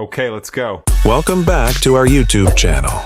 Okay, let's go. Welcome back to our YouTube channel.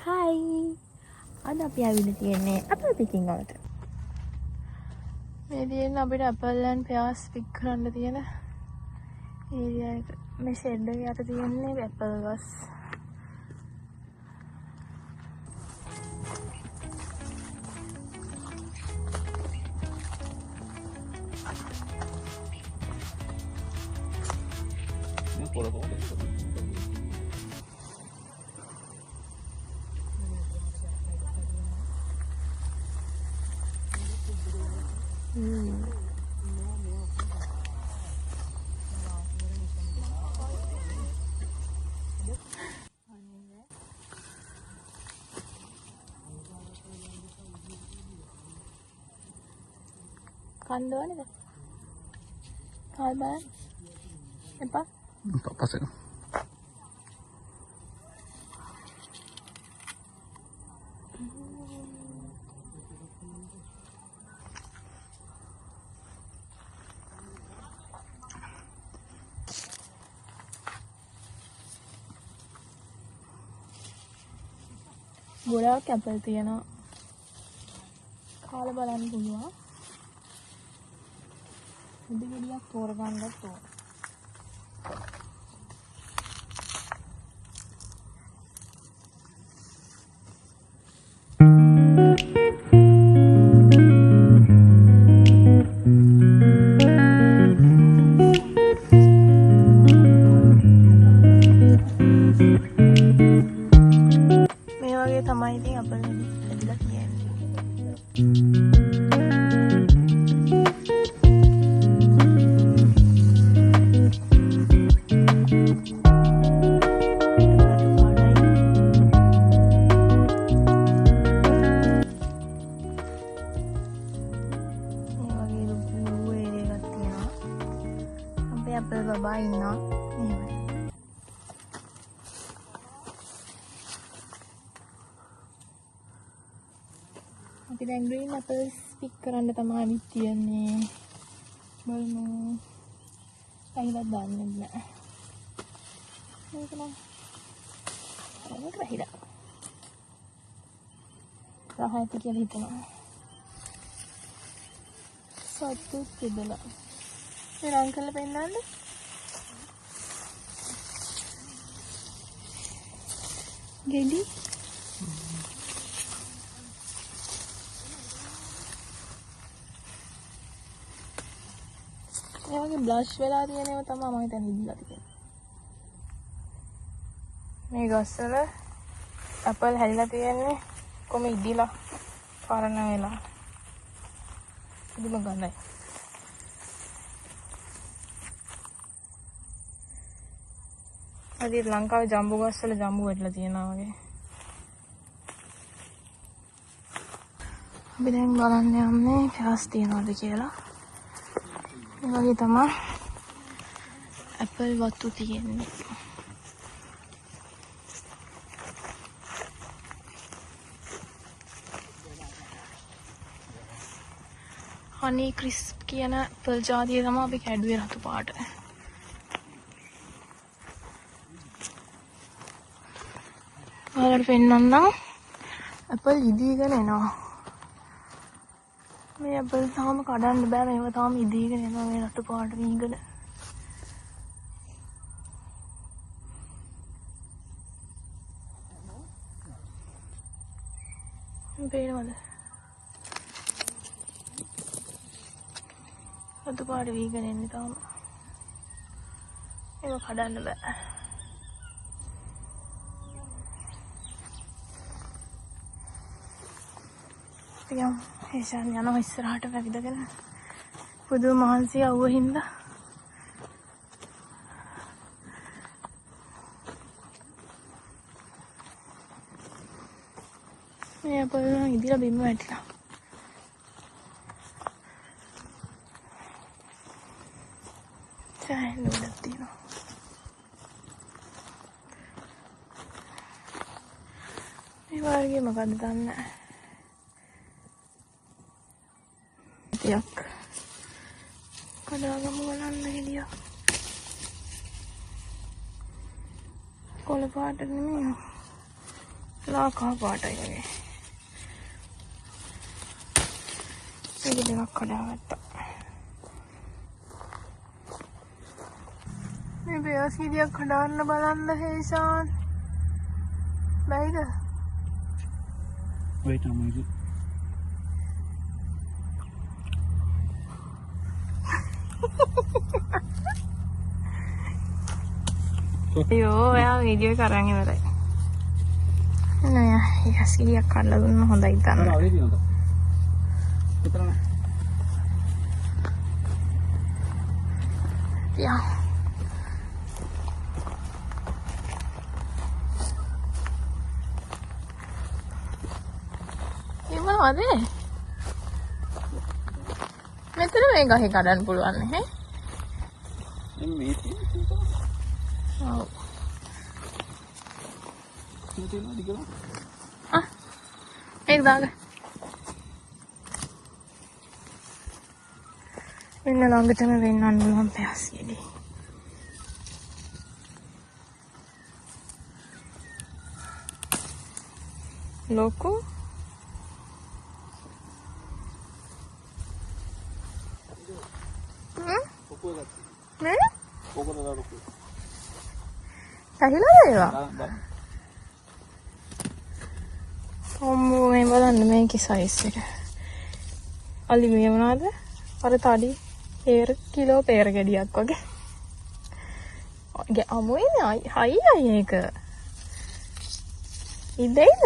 Hi. අද අපි ආවිල්ලා තියෙන්නේ අපල් පිකින් වලට. මේ තියෙන අපිට අපල් and pears පික් කරන්න තියෙන ඒරියා එක. මේ ෂෙඩ් එක යට තියෙන්නේ අපල් ගස්. කන්දෝනේද? කාල් බලන්න. එපා. පස්සේ ගොඩාක් ඇපල් තියෙනවා. කාලා බලන්න පුළුවන්. උඩ ගෙඩියක් තෝරගන්නත් ඕන. මේ වගේ තමයි ඉතින් අපල් ලැබිලා තියෙන්නේ. අපල් බබා ඉන්නවා එහෙමයි. අපි දැන් green apples pick කරන්න තමයි අවිත් තියන්නේ. බලමු. අයිලා දාන්නේ නැහැ. මේක නම් ඒක රහිලා. රහයිත කියලා හිතනවා. සත්තු තිබෙලා. මේ රන් කරලා පෙන්නන්න. ගෙඩි ඒ වගේ බ්ලෂ් වෙලා තියෙන ඒවා තමයි මම හිතන්නේ ඉදලා තියෙන්නේ. මේ ගස්වල ඇපල් හැලිලා තියෙන්නේ කොහොම ඉදිලා පරණ වෙලා. ඉදුම ගන්නයි. අද ලංකාවේ ජම්බු ගස්වල ජම්බු වැටලා තියෙනවා වගේ. අපි දැන් බලන්න යන්නේ pears තියනවද කියලා. මේ වගේ තමයි ඇපල් වතු තියෙන්නේ. honey crisp කියන ඇපල් ජාතිය තමයි අපි කැඩුවේ රතු පාට. ඔයාලට පෙන්නන්නම් ඇපල් ඉදීගෙන එනවා. මේ ඇපල් තාම කඩන්න බෑ. මේවා තාම ඉදීගෙන එනවා මේ රතු පාට වීගෙන. පේනවද? රතු පාට වීගෙන එන්නේ තාම. මේවා කඩන්න බෑ. යම් හේෂන් යනවා ඉස්සරහට වැවිදගෙන. පුදුම මහන්සිය අවුව හින්දා. මේ අපල ඉදිරිය බිම වැටිලා. සෑහෙන උඩක් තියෙනවා. මේ වර්ගයේ මොකද්ද දන්නේ නැහැ. ටිකක් කඩාගමු බලන්න ගෙඩියක්. කොළ පාට නෙමෙයි. ලාකා පාටයි වගේ. ඒක දෙකක් කඩාගත්තා. මේ පියාස් ගෙඩියක් කඩාන්න බලන්න හේෂාන්. බැයිද? Wait a minute. අයියෝ එයා වීඩියෝ එක අරන් ඉවරයි. නෑ යස් ගෙඩියක් කඩලා දුන්න හොඳයි අර තන්න. අවදි දිනද? විතර නෑ. යා මොනවද? මෙතන මේ ගහේ කඩන්න පුළුවන් නේ. මේ තියෙනවා. ඔව්. මේ තියෙනවා දිගට. ඒක දාග. මෙන්න ළඟටම වෙන්නන්න පුළුවන් පැස් ගෙඩි. ලොකු නේ? කොකරලා රුකු. ඇහිලාද ඒවා? බලන්න. අම්මෝ මේ බලන්න මේකේ සයිස් එක. අලි මේ මොනවද? අර තඩි පෙර කිලෝ පෙර ගෙඩියක් වගේ. අමුයිනේ හයියි ඒක. ඉදෙයිද?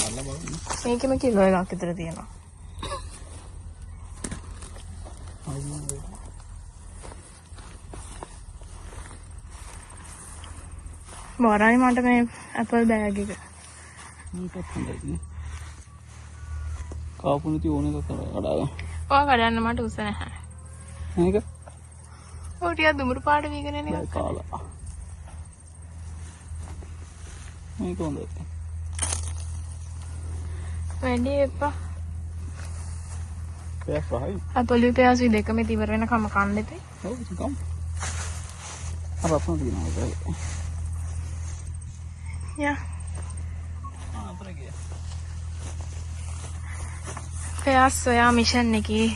අල්ල බලන්න. මේකෙම කිලෝ එකක් විතර තියෙනවා. බාරයි මට මේ ඇපල් බෑග් එක. මේකත් හොඳයි නේ. කාපු නැති ඕන එකක් කඩා ගන්න. ඔය කඩන්න මට උස නැහැ. මේක ඔය ටික දුමුරු පාට වීගෙන නේ. කාලා. මේක හොඳයි. වැඩි එපා. පෑස් රහයි. අපලු පෑසු දෙකම ඉවර වෙනකම් කන්න දෙපේ. ඔව් ඉතින් අර අප්පන් තියෙනවා ඒක. යා. අතර ගියා. පෑස් ඔයා මිෂන් එකේ.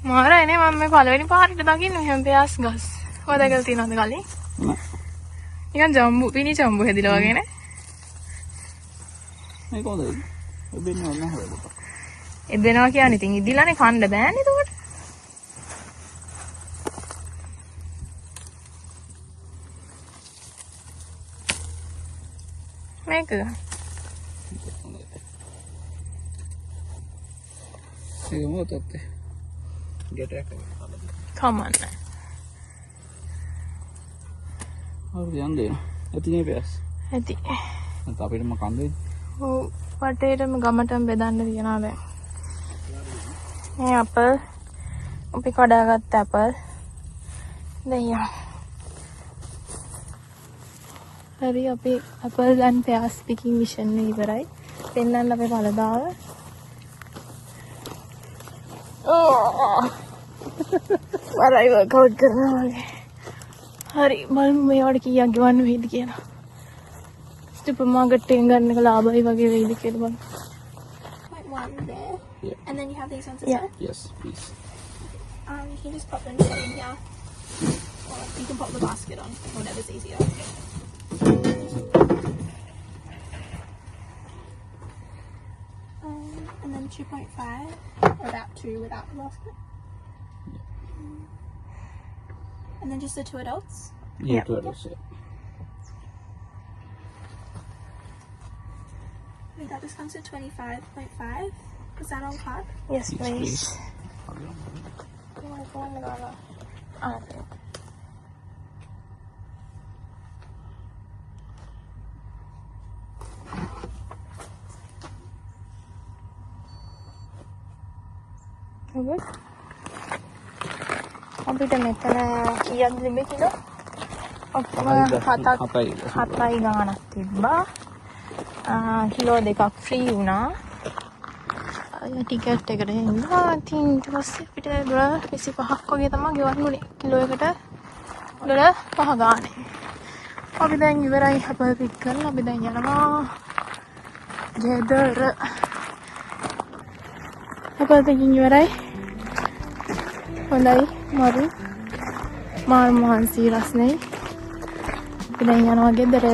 මාරයිනේ මම මේ පළවෙනි පාරට දකින්න මෙහෙම පෑස් ගස්. ඔය දැකලා තියෙනවද කලින්? නෑ. නිකන් ජම්බු පිනි ජම්බු හැදිලා වගේ නේ. මේක හොඳයි. ඔබෙන්නේ ඕන නැහැ. එදෙනවා කියන්නේ ඉතින් ඉදිලානේ කන්න බෑනේ එතකොට. මේක ඒක මොකටද? ගැටයක් කරලා. කමන්න. හරි යන්නේ. ඇතිනේ පෑස්. ඇති. නැත්නම් අපිටම කන්දේ. ඔව් වටේටම ගමටම බෙදන්න තියනවා දැන්. මේ අපල් අපි කඩාගත්ත අපල්. දැන් හරි අපි අපල් දැන් පෑස් පිකින් මිෂන් එක ඉවරයි. පෙන්නන්න අපේ පළදාව. වරයි වර්කවුට් කරනවා වගේ. හරි බලමු මේවට කීයක් ගෙවන්න වෙයිද කියලා. සුපර් මාකට් එකෙන් ගන්න එක ලාභයි වගේ වෙයිද කියලා බලමු. Like one there, Yeah. and then you have these ones as Yeah. well. Yes, please. You can just pop them straight in here, or you can pop the basket on, whatever's easier. And then 2.5, or about 2 without the basket. And then just the 2 adults. Yeah. Two adults, yeah. Wait, that just comes to 25.5. Is that on card? Yes, please. Good. අපිට මෙතන කීයක්ද තිබ්බේ kilo? ඔක්කොම හතයි. 7යි ගාණක් තිබ්බා. Kilo 2ක් free වුණා. Ticket එකට හින්දා ඉතින් ඊට පස්සේ අපිට ඩොලර් 25ක් වගේ තමයි ගෙවන්න උනේ. කිලෝ එකට ඩොලර් 5 ගානේ. අපි දැන් ඉවරයි අපේ පික් කරලා අපි දැන් යනවා ගෙදර. අපේ තකින් ඉවරයි. හොඳයි මරු මාල් මහන්සි රස්නේ. අපි දැන් යනවා ගෙදර.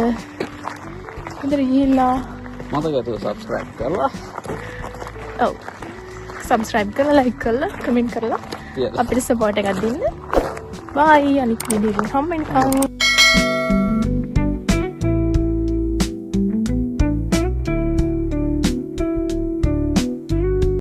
ගෙදර ගිහිල්ලා මතක subscribe කරලා. ඔව්. subscribe කරලා like කරලා comment කරලා අපිට support එකක් දෙන්න. bye අනිත් වීඩියෝ එකෙන් හම්බෙන්න.